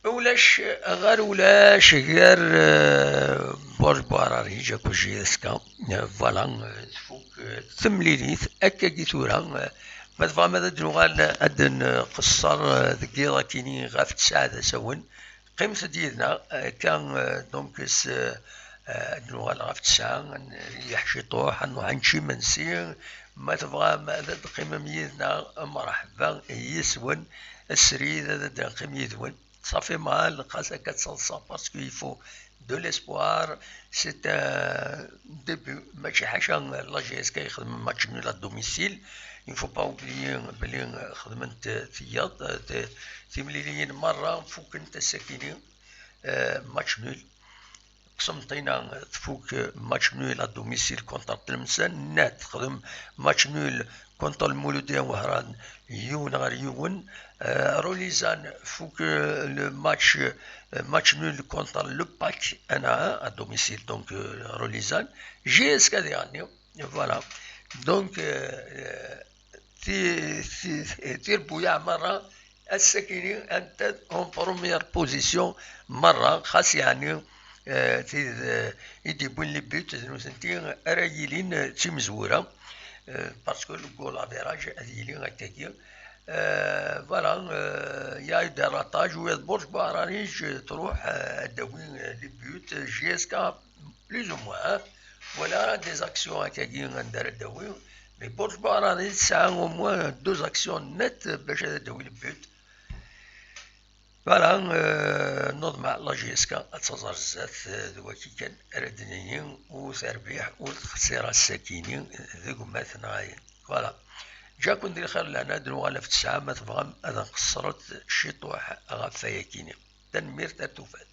ولاش غير برج باراري جاكو جيسكا. فوالا تفوك تمليليت هكا كي ثورا. ما تبغى ماذا دنوغال أدن قصر ذكيرا كيني غاف تساعد سون قيمة ديالنا كان دونك دنوغال غاف تسعة يحشي طوح نروح نمشي منسي. ما تبغى ماذا قيمة ميزنا مرحبا يسون السريد هذا قيم يذون صافي مع لقاسا كتصلصا باسكو يفو دو ليسبوار. سي ديبي ماشي حاجة لا جي اس كي يخدم ماتش نول ا دوميسيل. il faut pas oublier بلي خدمت ثياط تيمليليين مرة فوق انت ساكنين ماتش نول قسمطينا تفوك ماتش نول ا دوميسيل كونتر تلمسان نات تخدم ماتش نول كونتر المولودية وهران يون غير يون. روليزان فوك ماتش نول كونتر لو باك انا ا دوميسيل دونك روليزان جي اس كا يعني فوالا دونك تير بويا مرة الساكنين انت اون بروميير بوزيسيون مرة خاص يعني يديبون لي بيوت نوسنتي رايلين تي مزورة باسكو الجول افيراج هذيلين هكاكيا. فوالا يا دي راتاج ويا برج بارانيج تروح داوين لي بيوت جي اس كا بليز او موان ولا دي زاكسيون هكاكيا ندار داوين. مي برج بارانيج تسعة او موان دو زاكسيون نت باش داوي لي بيوت. فوالا نوض مع لا جي اس كا تزار الزات دواكي كان ردنيين وتربيح وتخسير الساكنين ذوك مات نغاين. فوالا جاكو ندير خير لنا دنوغالا في تسعة ما تبغى هذا قصرت شي طوح غاف فيا كيني تنمير تاتوفات.